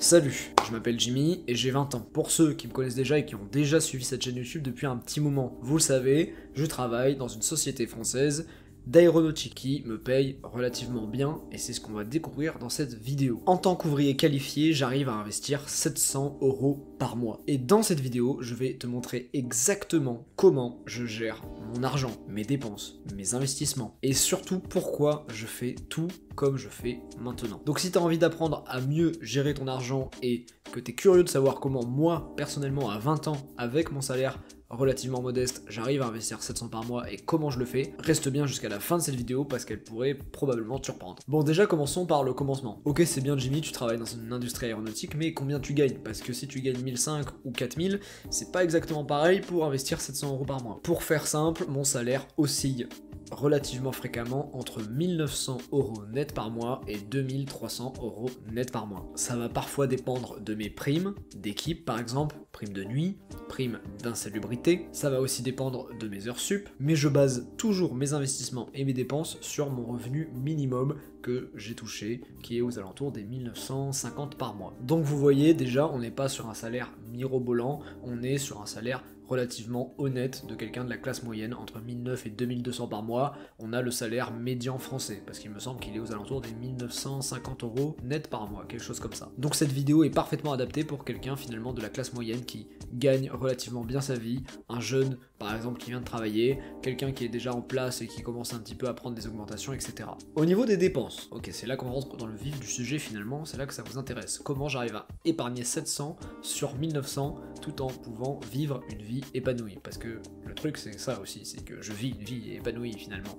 Salut, je m'appelle Jimmy et j'ai 20 ans. Pour ceux qui me connaissent déjà et qui ont déjà suivi cette chaîne YouTube depuis un petit moment, vous le savez, je travaille dans une société française d'aéronautique qui me paye relativement bien et c'est ce qu'on va découvrir dans cette vidéo. En tant qu'ouvrier qualifié, j'arrive à investir 700 € par mois. Et dans cette vidéo, je vais te montrer exactement comment je gère mon argent, mes dépenses, mes investissements et surtout pourquoi je fais tout comme je fais maintenant. Donc si tu as envie d'apprendre à mieux gérer ton argent et que tu es curieux de savoir comment moi, personnellement, à 20 ans, avec mon salaire relativement modeste, j'arrive à investir 700 par mois et comment je le fais, reste bien jusqu'à la fin de cette vidéo parce qu'elle pourrait probablement te surprendre. Bon, déjà commençons par le commencement. Ok, c'est bien Jimmy, tu travailles dans une industrie aéronautique, mais combien tu gagnes? Parce que si tu gagnes 1005 ou 4000, c'est pas exactement pareil pour investir 700 € par mois. Pour faire simple, mon salaire oscille relativement fréquemment entre 1900 € net par mois et 2300 € net par mois. Ça va parfois dépendre de mes primes d'équipe par exemple, primes de nuit, primes d'insalubrité, ça va aussi dépendre de mes heures sup, mais je base toujours mes investissements et mes dépenses sur mon revenu minimum que j'ai touché, qui est aux alentours des 1950 par mois. Donc vous voyez déjà, on n'est pas sur un salaire mirobolant, on est sur un salaire relativement honnête de quelqu'un de la classe moyenne, entre 1009 et 2200 par mois, on a le salaire médian français, parce qu'il me semble qu'il est aux alentours des 1950 € net par mois, quelque chose comme ça. Donc cette vidéo est parfaitement adaptée pour quelqu'un finalement de la classe moyenne qui gagne relativement bien sa vie, un jeune par exemple qui vient de travailler, quelqu'un qui est déjà en place et qui commence un petit peu à prendre des augmentations, etc. Au niveau des dépenses, ok, c'est là qu'on rentre dans le vif du sujet finalement, c'est là que ça vous intéresse. Comment j'arrive à épargner 700 sur 1900 tout en pouvant vivre une vie épanouie, parce que le truc c'est ça aussi, c'est que je vis une vie épanouie finalement.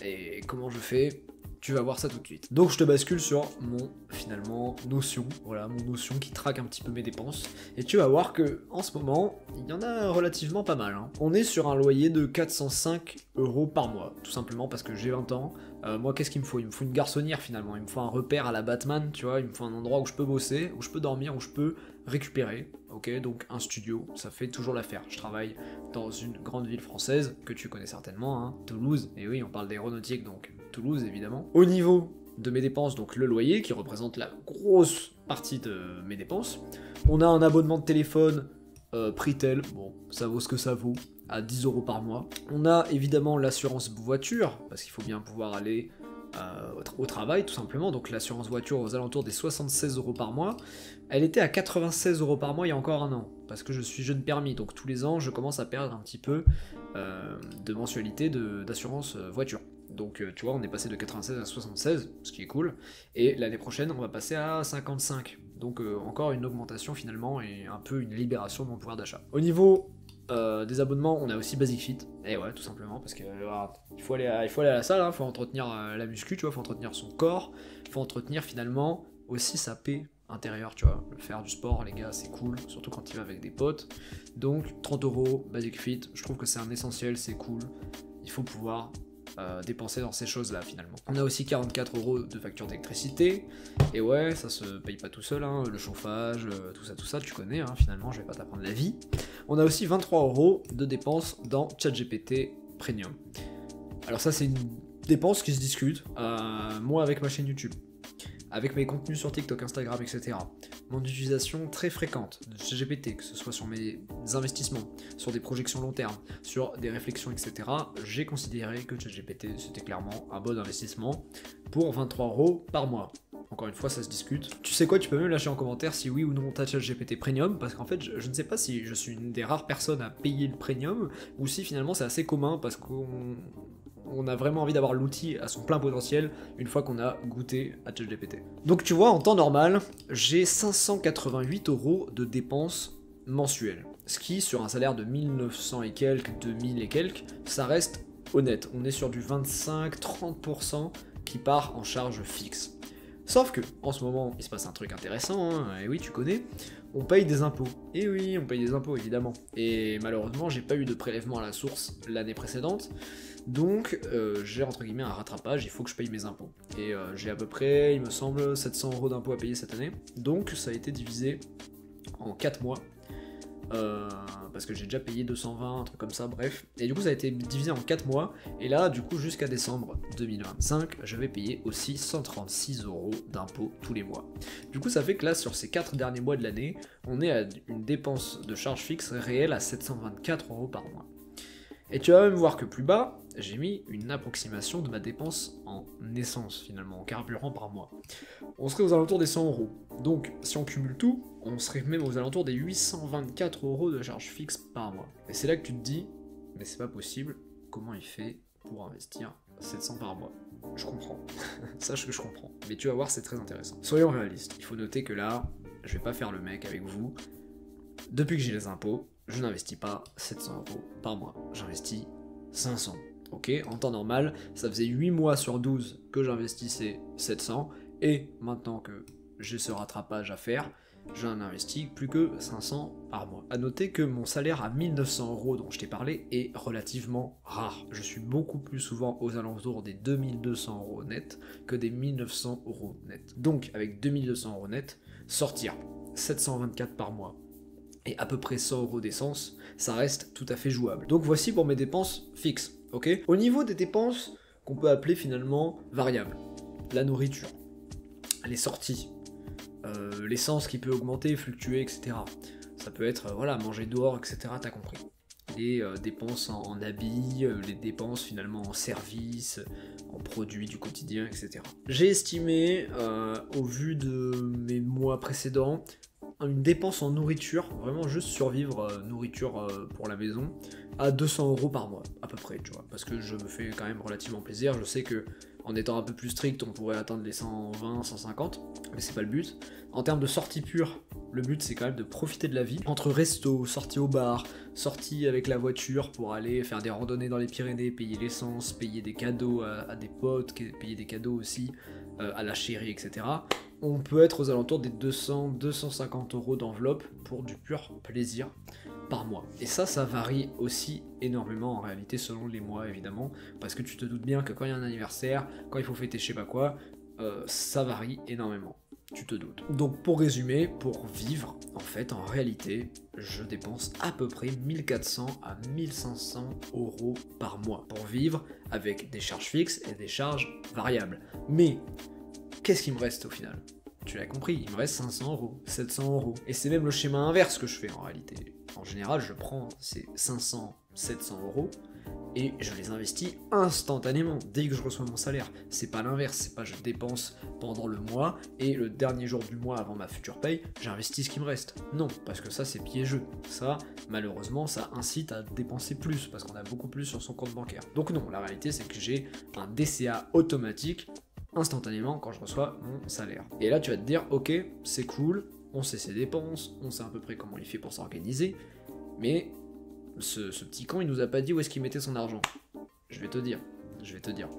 Et comment je fais? Tu vas voir ça tout de suite. Donc je te bascule sur mon, finalement, notion, voilà, mon notion qui traque un petit peu mes dépenses, et tu vas voir que en ce moment, il y en a relativement pas mal, hein. On est sur un loyer de 405 € par mois, tout simplement parce que j'ai 20 ans, moi qu'est-ce qu'il me faut? Il me faut une garçonnière finalement, il me faut un repère à la Batman, tu vois, il me faut un endroit où je peux bosser, où je peux dormir, où je peux récupérer, ok, donc un studio, ça fait toujours l'affaire. Je travaille dans une grande ville française, que tu connais certainement, hein, Toulouse, et oui, on parle d'aéronautique, donc Toulouse évidemment. Au niveau de mes dépenses, donc le loyer, qui représente la grosse partie de mes dépenses, on a un abonnement de téléphone, Pritel, bon, ça vaut ce que ça vaut, à 10 € par mois. On a évidemment l'assurance voiture, parce qu'il faut bien pouvoir aller au travail tout simplement, donc l'assurance voiture aux alentours des 76 € par mois, elle était à 96 € par mois il y a encore un an, parce que je suis jeune permis, donc tous les ans je commence à perdre un petit peu de mensualité d'assurance voiture. Donc tu vois, on est passé de 96 à 76, ce qui est cool, et l'année prochaine on va passer à 55, donc encore une augmentation finalement, et un peu une libération de mon pouvoir d'achat. Au niveau des abonnements, on a aussi Basic Fit, et ouais, tout simplement, parce que il faut aller à la salle, il faut entretenir la muscu, tu vois, il faut entretenir son corps, il faut entretenir finalement aussi sa paix intérieure, tu vois, faire du sport, les gars, c'est cool, surtout quand il va avec des potes. Donc 30 € Basic Fit, je trouve que c'est un essentiel, c'est cool, il faut pouvoir dépenser dans ces choses-là finalement. On a aussi 44 € de facture d'électricité, et ouais, ça se paye pas tout seul, hein, le chauffage, tout ça, tu connais, hein, finalement, je vais pas t'apprendre la vie. On a aussi 23 € de dépenses dans ChatGPT Premium. Alors ça, c'est une dépense qui se discute, moi avec ma chaîne YouTube, avec mes contenus sur TikTok, Instagram, etc. Mon utilisation très fréquente de ChatGPT, que ce soit sur mes investissements, sur des projections long terme, sur des réflexions, etc. J'ai considéré que ChatGPT c'était clairement un bon investissement pour 23 € par mois. Encore une fois, ça se discute. Tu sais quoi, tu peux même lâcher en commentaire si oui ou non t'as ChatGPT Premium, parce qu'en fait, je ne sais pas si je suis une des rares personnes à payer le Premium, ou si finalement c'est assez commun, parce qu'on a vraiment envie d'avoir l'outil à son plein potentiel une fois qu'on a goûté à ChatGPT. Donc tu vois, en temps normal, j'ai 588 € de dépenses mensuelles. Ce qui, sur un salaire de 1900 et quelques, 2000 et quelques, ça reste honnête. On est sur du 25-30% qui part en charge fixe. Sauf que, en ce moment, il se passe un truc intéressant, hein, et oui, tu connais, on paye des impôts. Et oui, on paye des impôts, évidemment. Et malheureusement, j'ai pas eu de prélèvement à la source l'année précédente, donc j'ai entre guillemets un rattrapage, il faut que je paye mes impôts. Et j'ai à peu près, il me semble, 700 € d'impôts à payer cette année, donc ça a été divisé en 4 mois. parce que j'ai déjà payé 220, un truc comme ça, bref. Et du coup ça a été divisé en 4 mois, et là du coup jusqu'à décembre 2025, je vais payer aussi 136 € d'impôts tous les mois. Du coup ça fait que là sur ces 4 derniers mois de l'année, on est à une dépense de charge fixe réelle à 724 € par mois. Et tu vas même voir que plus bas, j'ai mis une approximation de ma dépense en essence finalement, en carburant par mois. On serait aux alentours des 100 €. Donc si on cumule tout, on serait même aux alentours des 824 € de charge fixe par mois. Et c'est là que tu te dis, mais c'est pas possible, comment il fait pour investir 700 par mois? Je comprends, sache que je comprends. Mais tu vas voir, c'est très intéressant. Soyons réalistes, il faut noter que là, je vais pas faire le mec avec vous. Depuis que j'ai les impôts, je n'investis pas 700 € par mois, j'investis 500. Ok, en temps normal, ça faisait 8 mois sur 12 que j'investissais 700, et maintenant que j'ai ce rattrapage à faire, j'en investis plus que 500 par mois. A noter que mon salaire à 1900 € dont je t'ai parlé est relativement rare. Je suis beaucoup plus souvent aux alentours des 2200 € net que des 1900 € net. Donc avec 2200 € net, sortir 724 par mois et à peu près 100 € d'essence, ça reste tout à fait jouable. Donc voici pour mes dépenses fixes, ok? Au niveau des dépenses qu'on peut appeler finalement variables, la nourriture, les sorties, l'essence qui peut augmenter, fluctuer, etc. Ça peut être, voilà, manger dehors, etc., t'as compris. Les dépenses en habits, les dépenses finalement en services, en produits du quotidien, etc. J'ai estimé, au vu de mes mois précédents, une dépense en nourriture, vraiment juste survivre, nourriture pour la maison, à 200 € par mois, à peu près, tu vois, parce que je me fais quand même relativement plaisir. Je sais que en étant un peu plus strict, on pourrait atteindre les 120, 150, mais c'est pas le but. En termes de sortie pure, le but c'est quand même de profiter de la vie. Entre resto, sortie au bar, sortie avec la voiture pour aller faire des randonnées dans les Pyrénées, payer l'essence, payer des cadeaux à des potes, payer des cadeaux aussi à la chérie, etc. On peut être aux alentours des 200, 250 € d'enveloppe pour du pur plaisir par mois. Et ça varie aussi énormément en réalité selon les mois évidemment, parce que tu te doutes bien que quand il y a un anniversaire, quand il faut fêter je sais pas quoi, ça varie énormément. Tu te doutes. Donc pour résumer, pour vivre, en fait, en réalité, je dépense à peu près 1400 à 1500 € par mois pour vivre avec des charges fixes et des charges variables. Mais qu'est-ce qui me reste au final? Tu l'as compris, il me reste 500 €, 700 €. Et c'est même le schéma inverse que je fais en réalité. En général, je prends ces 500, 700 € et je les investis instantanément dès que je reçois mon salaire. C'est pas l'inverse, c'est pas je dépense pendant le mois et le dernier jour du mois avant ma future paye, j'investis ce qui me reste. Non, parce que ça c'est piégeux. Ça, malheureusement, ça incite à dépenser plus parce qu'on a beaucoup plus sur son compte bancaire. Donc non, la réalité c'est que j'ai un DCA automatique instantanément quand je reçois mon salaire. Et là tu vas te dire, ok, c'est cool, on sait ses dépenses, on sait à peu près comment il fait pour s'organiser, mais ce petit con il nous a pas dit où est-ce qu'il mettait son argent. Je vais te dire.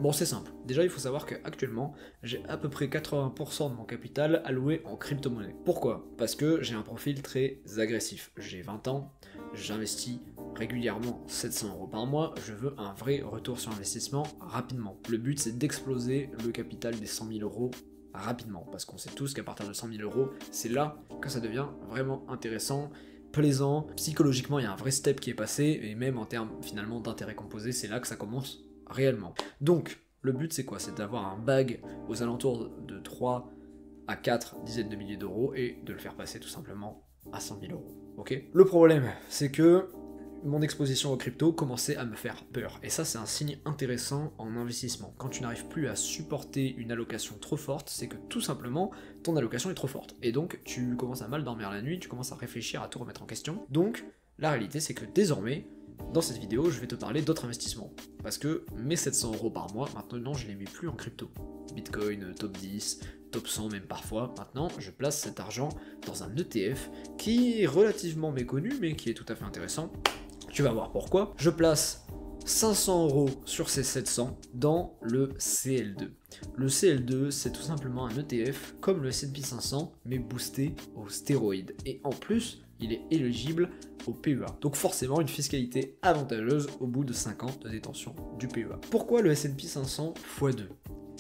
Bon, c'est simple. Déjà, il faut savoir qu'actuellement, j'ai à peu près 80% de mon capital alloué en crypto-monnaie. Pourquoi? Parce que j'ai un profil très agressif. J'ai 20 ans, j'investis régulièrement 700 € par mois, je veux un vrai retour sur investissement rapidement. Le but, c'est d'exploser le capital des 100 000 € rapidement, parce qu'on sait tous qu'à partir de 100 000 €, c'est là que ça devient vraiment intéressant, plaisant, psychologiquement il y a un vrai step qui est passé, et même en termes finalement d'intérêt composé, c'est là que ça commence réellement. Donc, le but c'est quoi? C'est d'avoir un bag aux alentours de 3 à 4 dizaines de milliers d'euros, et de le faire passer tout simplement à 100 000 €, ok? Le problème, c'est que mon exposition aux crypto commençait à me faire peur. Et ça, c'est un signe intéressant en investissement. Quand tu n'arrives plus à supporter une allocation trop forte, c'est que tout simplement, ton allocation est trop forte. Et donc, tu commences à mal dormir la nuit, tu commences à réfléchir à tout remettre en question. Donc, la réalité, c'est que désormais, dans cette vidéo, je vais te parler d'autres investissements. Parce que mes 700 € par mois, maintenant, je les mets plus en crypto. Bitcoin, top 10, top 100 même parfois. Maintenant, je place cet argent dans un ETF qui est relativement méconnu, mais qui est tout à fait intéressant. Tu vas voir pourquoi. Je place 500 € sur ces 700 dans le CL2. Le CL2, c'est tout simplement un ETF comme le S&P 500, mais boosté aux stéroïdes. Et en plus, il est éligible au PEA. Donc forcément, une fiscalité avantageuse au bout de 5 ans de détention du PEA. Pourquoi le S&P 500 x2 ?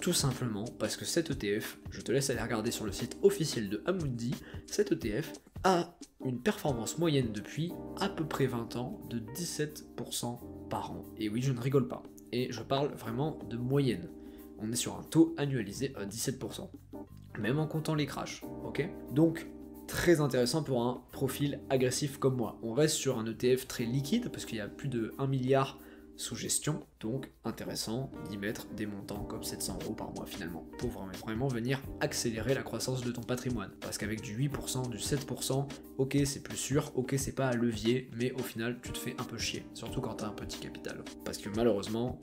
Tout simplement parce que cet ETF, je te laisse aller regarder sur le site officiel de Amundi, cet ETF a une performance moyenne depuis à peu près 20 ans de 17% par an. Et oui, je ne rigole pas. Et je parle vraiment de moyenne. On est sur un taux annualisé à 17%. Même en comptant les crashs, ok? Donc, très intéressant pour un profil agressif comme moi. On reste sur un ETF très liquide, parce qu'il y a plus de 1 milliard sous gestion, donc intéressant d'y mettre des montants comme 700 € par mois finalement, pour vraiment venir accélérer la croissance de ton patrimoine. Parce qu'avec du 8%, du 7%, ok c'est plus sûr, ok c'est pas un levier, mais au final tu te fais un peu chier, surtout quand t'as un petit capital. Parce que malheureusement,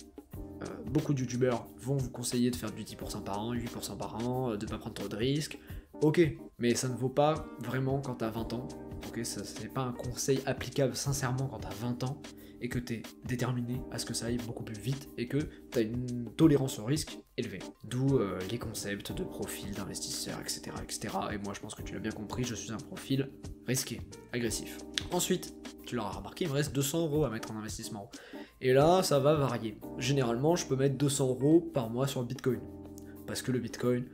beaucoup de youtubeurs vont vous conseiller de faire du 10% par an, 8% par an, de pas prendre trop de risques, ok, mais ça ne vaut pas vraiment quand t'as 20 ans, ok, ça c'est pas un conseil applicable sincèrement quand t'as 20 ans, et que tu es déterminé à ce que ça aille beaucoup plus vite et que tu as une tolérance au risque élevée. D'où les concepts de profil d'investisseur, etc., etc. Et moi, je pense que tu l'as bien compris, je suis un profil risqué, agressif. Ensuite, tu l'auras remarqué, il me reste 200 € à mettre en investissement. Et là, ça va varier. Généralement, je peux mettre 200 € par mois sur le Bitcoin. Parce que le Bitcoin,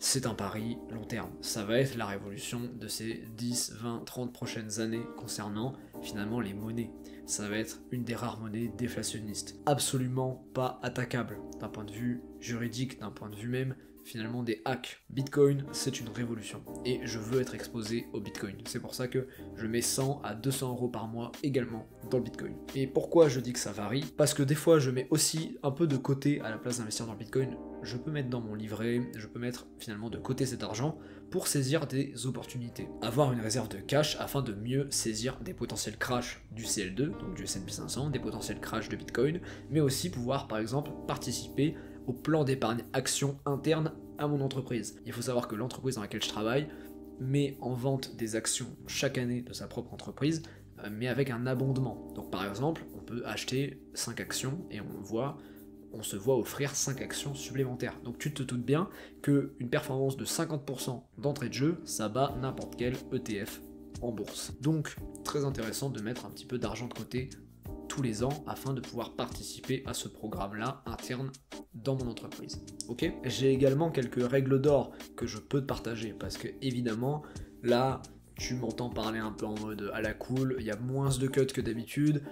c'est un pari long terme. Ça va être la révolution de ces 10, 20, 30 prochaines années concernant finalement les monnaies. Ça va être une des rares monnaies déflationnistes. Absolument pas attaquable d'un point de vue juridique, d'un point de vue même finalement des hacks. Bitcoin, c'est une révolution. Et je veux être exposé au Bitcoin. C'est pour ça que je mets 100 à 200 € par mois également dans le Bitcoin. Et pourquoi je dis que ça varie? Parce que des fois, je mets aussi un peu de côté à la place d'investir dans le Bitcoin. Je peux mettre dans mon livret, je peux mettre finalement de côté cet argent pour saisir des opportunités. Avoir une réserve de cash afin de mieux saisir des potentiels crashs du CL2, donc du S&P 500, des potentiels crashs de Bitcoin, mais aussi pouvoir par exemple participer au plan d'épargne action interne à mon entreprise. Il faut savoir que l'entreprise dans laquelle je travaille met en vente des actions chaque année de sa propre entreprise, mais avec un abondement. Donc par exemple, on peut acheter 5 actions et on se voit offrir 5 actions supplémentaires. Donc tu te doutes bien qu'une performance de 50% d'entrée de jeu, ça bat n'importe quel ETF en bourse. Donc très intéressant de mettre un petit peu d'argent de côté tous les ans afin de pouvoir participer à ce programme-là interne dans mon entreprise. Ok? J'ai également quelques règles d'or que je peux te partager parce que évidemment là tu m'entends parler un peu en mode à la cool, il y a moins de cuts que d'habitude.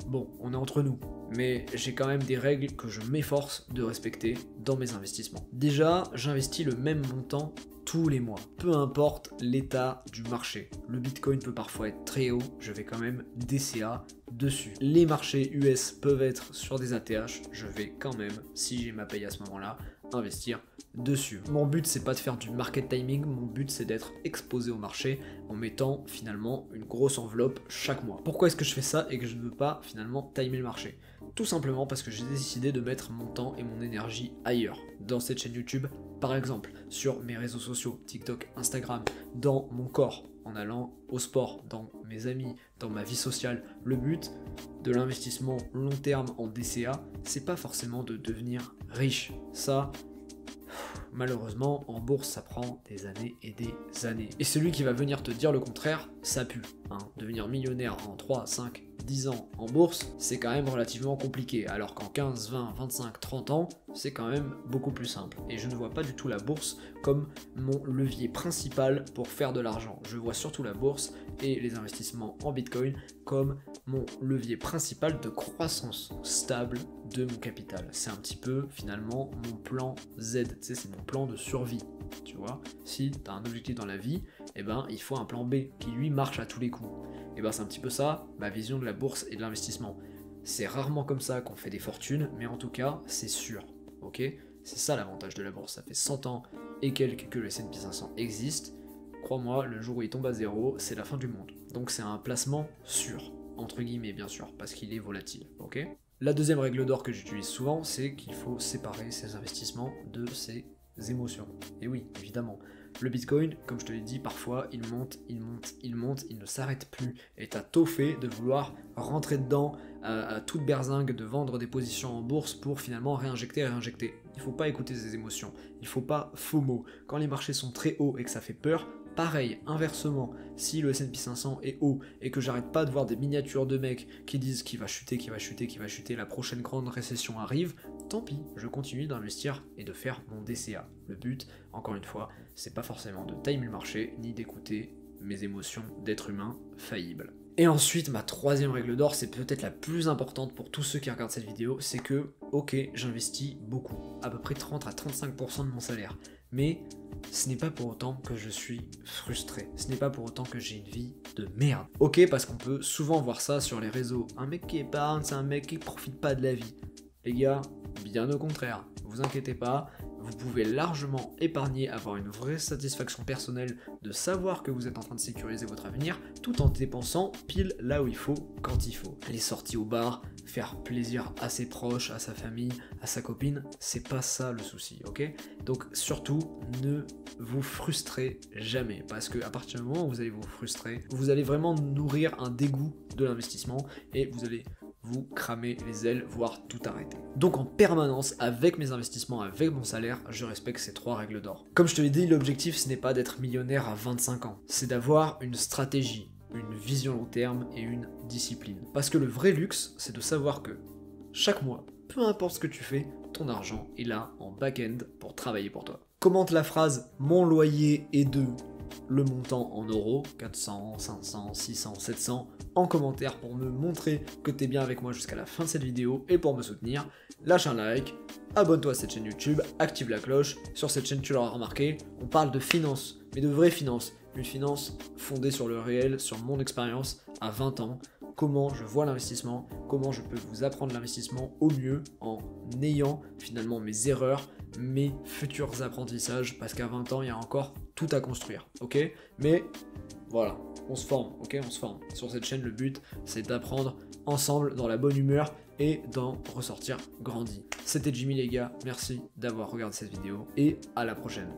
Bon, on est entre nous, mais j'ai quand même des règles que je m'efforce de respecter dans mes investissements. Déjà, j'investis le même montant tous les mois, peu importe l'état du marché. Le Bitcoin peut parfois être très haut, je vais quand même DCA dessus. Les marchés US peuvent être sur des ATH, je vais quand même, si j'ai ma paye à ce moment-là, investir dessus. Mon but c'est pas de faire du market timing, mon but c'est d'être exposé au marché en mettant finalement une grosse enveloppe chaque mois. Pourquoi est-ce que je fais ça et que je ne veux pas finalement timer le marché? Tout simplement parce que j'ai décidé de mettre mon temps et mon énergie ailleurs, dans cette chaîne YouTube par exemple, sur mes réseaux sociaux, TikTok, Instagram, dans mon corps, en allant au sport, dans mes amis, dans ma vie sociale. Le but de l'investissement long terme en DCA, c'est pas forcément de devenir riche. Ça, malheureusement, en bourse, ça prend des années et des années. Et celui qui va venir te dire le contraire, ça pue. Hein. Devenir millionnaire en 3, 5, 10 ans en bourse, c'est quand même relativement compliqué, alors qu'en 15, 20, 25, 30 ans, c'est quand même beaucoup plus simple. Et je ne vois pas du tout la bourse comme mon levier principal pour faire de l'argent. Je vois surtout la bourse et les investissements en Bitcoin comme mon levier principal de croissance stable de mon capital. C'est un petit peu finalement mon plan Z, tu sais, c'est mon plan de survie. Tu vois, si tu as un objectif dans la vie, eh ben, il faut un plan B qui lui marche à tous les coups. Et ben c'est un petit peu ça, ma vision de la bourse et de l'investissement. C'est rarement comme ça qu'on fait des fortunes, mais en tout cas, c'est sûr, ok? C'est ça l'avantage de la bourse, ça fait 100 ans et quelques que le S&P 500 existe. Crois-moi, le jour où il tombe à zéro, c'est la fin du monde. Donc c'est un placement sûr, entre guillemets bien sûr, parce qu'il est volatile, ok? La deuxième règle d'or que j'utilise souvent, c'est qu'il faut séparer ses investissements de ses émotions. Et oui, évidemment. Le Bitcoin, comme je te l'ai dit, parfois il monte, il monte, il monte, il ne s'arrête plus. Et t'as tôt fait de vouloir rentrer dedans à toute berzingue, de vendre des positions en bourse pour finalement réinjecter. Il faut pas écouter ses émotions, il faut pas FOMO. Quand les marchés sont très hauts et que ça fait peur, pareil, inversement, si le S&P 500 est haut et que j'arrête pas de voir des miniatures de mecs qui disent qu'il va chuter, qu'il va chuter, qu'il va chuter, la prochaine grande récession arrive, tant pis, je continue d'investir et de faire mon DCA. Le but, encore une fois, c'est pas forcément de timer le marché, ni d'écouter mes émotions d'être humain faillible. Et ensuite, ma troisième règle d'or, c'est peut-être la plus importante pour tous ceux qui regardent cette vidéo, c'est que, ok, j'investis beaucoup, à peu près 30 à 35% de mon salaire, mais ce n'est pas pour autant que je suis frustré, ce n'est pas pour autant que j'ai une vie de merde. Ok, parce qu'on peut souvent voir ça sur les réseaux, un mec qui épargne, c'est un mec qui profite pas de la vie. Les gars, bien au contraire, vous inquiétez pas, vous pouvez largement épargner, avoir une vraie satisfaction personnelle de savoir que vous êtes en train de sécuriser votre avenir, tout en dépensant pile là où il faut, quand il faut. Les sorties au bar, faire plaisir à ses proches, à sa famille, à sa copine, c'est pas ça le souci, ok? Donc surtout, ne vous frustrez jamais, parce que à partir du moment où vous allez vous frustrer, vous allez vraiment nourrir un dégoût de l'investissement et vous allez vous cramer les ailes, voire tout arrêter. Donc en permanence, avec mes investissements, avec mon salaire, je respecte ces 3 règles d'or. Comme je te l'ai dit, l'objectif ce n'est pas d'être millionnaire à 25 ans, c'est d'avoir une stratégie, une vision long terme et une discipline. Parce que le vrai luxe, c'est de savoir que chaque mois, peu importe ce que tu fais, ton argent est là en back-end pour travailler pour toi. Commente la phrase « Mon loyer est de » le montant en euros, 400, 500, 600, 700, en commentaire pour me montrer que t'es bien avec moi jusqu'à la fin de cette vidéo et pour me soutenir, lâche un like, abonne-toi à cette chaîne YouTube, active la cloche. Sur cette chaîne, tu l'auras remarqué, on parle de finance, mais de vraies finances, une finance fondée sur le réel, sur mon expérience à 20 ans, comment je vois l'investissement, comment je peux vous apprendre l'investissement au mieux en ayant finalement mes erreurs, mes futurs apprentissages, parce qu'à 20 ans, il y a encore tout à construire, ok? Mais voilà, on se forme, ok? On se forme. Sur cette chaîne, le but, c'est d'apprendre ensemble dans la bonne humeur et d'en ressortir grandi. C'était Jimmy les gars, merci d'avoir regardé cette vidéo et à la prochaine.